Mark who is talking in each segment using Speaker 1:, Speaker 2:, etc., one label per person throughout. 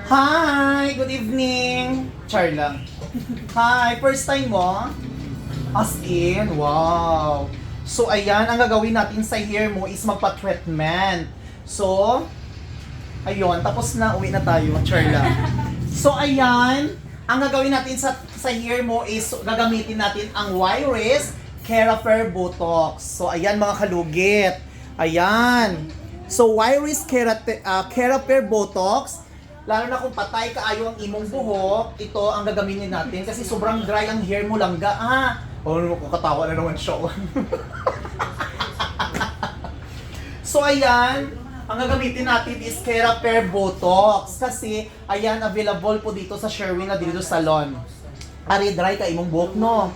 Speaker 1: Hi! Good evening! Char lang. Hi! First time mo? As in? Wow! So, ayan, ang gagawin natin sa hair mo is magpa-treatment. So, ayun, tapos na, uwi na tayo. Char lang. So, ayan, ang gagawin natin sa hair mo is gagamitin natin ang Y-Rays Kerafer Botox. So, ayan mga kalugit. Ayan. So, Y-Rays Kerafer Botox, lalo na kung patay kaayo ang imong buhok, ito ang gagamitin natin kasi sobrang dry ang hair mo langga. Oh, katawa na naman siya. So, ayan, ang gagamitin natin is Kerafer Botox kasi ayan, available po dito sa Sherwin na dito salon. Ari dry ka imong buhok, no?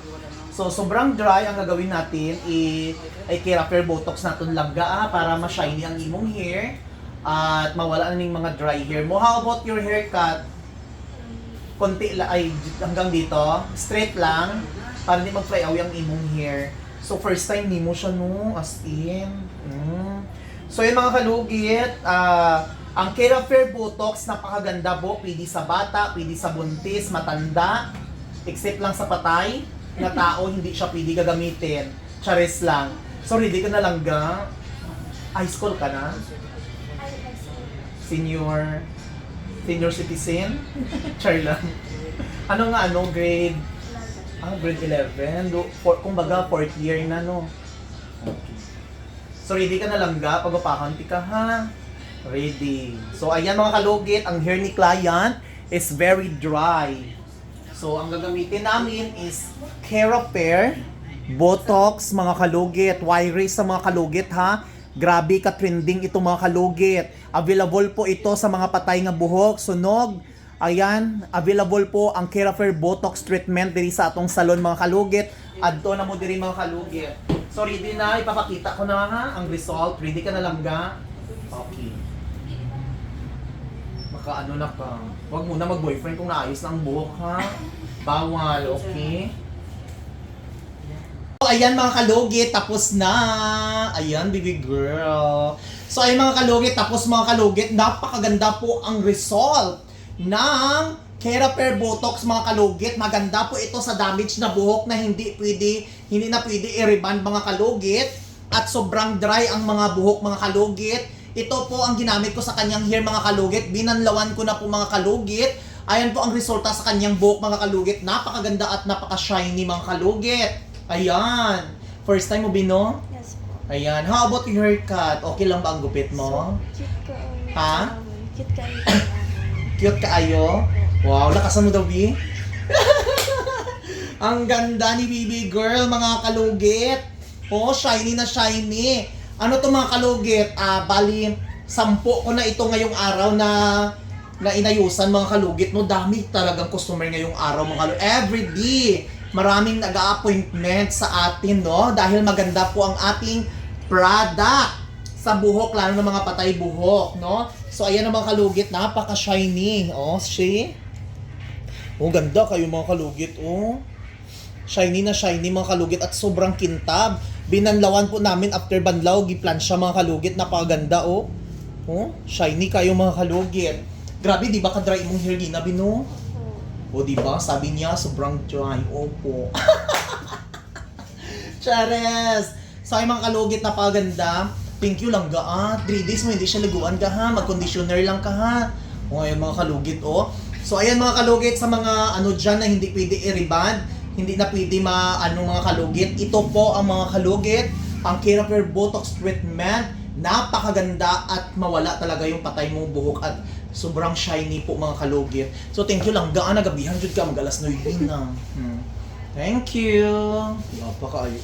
Speaker 1: So, sobrang dry ang gagawin natin ay Kerafer Botox natin langga para ma-shiny ang imong hair at mawala na ng mga dry hair mo. How about your haircut? Konti lang, ay hanggang dito, straight lang para hindi mag-fly away ang imong hair. So, first time ni mo siya, no? As in. So, yung mga kalugit, ang Kerafer Botox, napakaganda po. Pwede sa bata, pwede sa buntis, matanda, except lang sa patay na tao, hindi siya pwede gagamitin. Charis lang. So, ready ka na lang ga? High school ka na? Senior citizen? Char lang. Grade? Grade 11? Kumbaga, 4th year na, no? Okay. So, ready ka na lang ga? Pagpapakanti ka, ha? Ready. So, ayan mga kalugit, ang hair ni client is very dry. So, ang gagamitin namin is Kerafer Botox, mga kalugit. Y-Rays sa mga kalugit, ha? Grabe ka-trending ito mga kalugit. Available po ito sa mga patay nga buhok, sunog. Ayan, available po ang Kerafer Botox treatment diri sa atong salon mga kalugit. Adto na mo diri mga kalugit. So ready na, ipapakita ko na ha ang result. Ready ka na lang ga? Okay. Makaano na ka. Huwag muna mag-boyfriend kung naayos na ang buhok ha. Bawal, okay? So, ayan mga kalugit, tapos na. Ayan, baby girl. So, ayan mga kalugit, tapos mga kalugit, napakaganda po ang result ng Kerafer Botox mga kalugit. Maganda po ito sa damage na buhok na hindi na pwede i-reband mga kalugit. At sobrang dry ang mga buhok mga kalugit. Ito po ang ginamit ko sa kanyang hair mga kalugit. Binanlawan ko na po mga kalugit. Ayan po ang resulta sa kanyang buhok mga kalugit. Napakaganda at napaka-shiny mga kalugit. Ayan. First time mo, Bino?
Speaker 2: Yes po.
Speaker 1: Ayan. How about your haircut? Okay lang ba ang gupit mo?
Speaker 2: Cute ka.
Speaker 1: Ha?
Speaker 2: Cute ka.
Speaker 1: Cute ka ayo? Wow, lakasan mo daw, B? Ang ganda ni baby girl, mga kalugit. Oh, shiny na shiny. Ano to mga kalugit? Bali, 10 ko na ito ngayong araw na inayusan mga kalugit. No, dami talagang customer ngayong araw mga kalugit. Every day. Maraming nag-a-appointment sa atin, no? Dahil maganda po ang ating product sa buhok, lalo ng mga patay buhok, no? So, ayan ang mga kalugit, napaka-shiny. Oh, see? Oh, ganda kayo mga kalugit, oh. Shiny na shiny mga kalugit at sobrang kintab. Binanlawan po namin after banlaw, giplansya mga kalugit, napakaganda, oh. Oh, shiny kayo mga kalugit. Grabe, di ba ka-dry mong hair, Gina, Bino? O, diba? Sabi niya, sobrang dry. Opo. Chares! So, ay mga kalugit, napaganda. Thank you lang ga, 3 days mo, hindi siya liguan ka, ha? Mag-conditioner lang ka, ha? O, ayan mga kalugit, oh. So, ayan mga kalugit, sa mga dyan na hindi pwede i-reband, hindi na pwede mga kalugit. Ito po ang mga kalugit, ang Kerafer Botox treatment. Napakaganda at mawala talaga yung patay mong buhok at sobrang shiny po mga kalugit. So thank you lang. Gaan nagabihan jud ka mag-alas 9 na. Thank you. Napakaayo.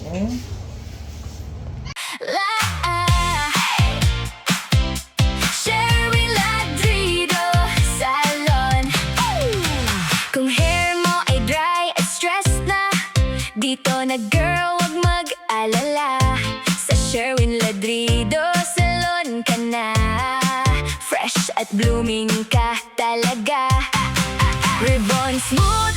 Speaker 3: Sherwin Ladrido Salon. Kung hair mo ay dry at stress na, dito na girl, wag mag-alala. Sa Sherwin Ladrido Salon ka na. Fresh at blooming ka talaga. Ribbon smooth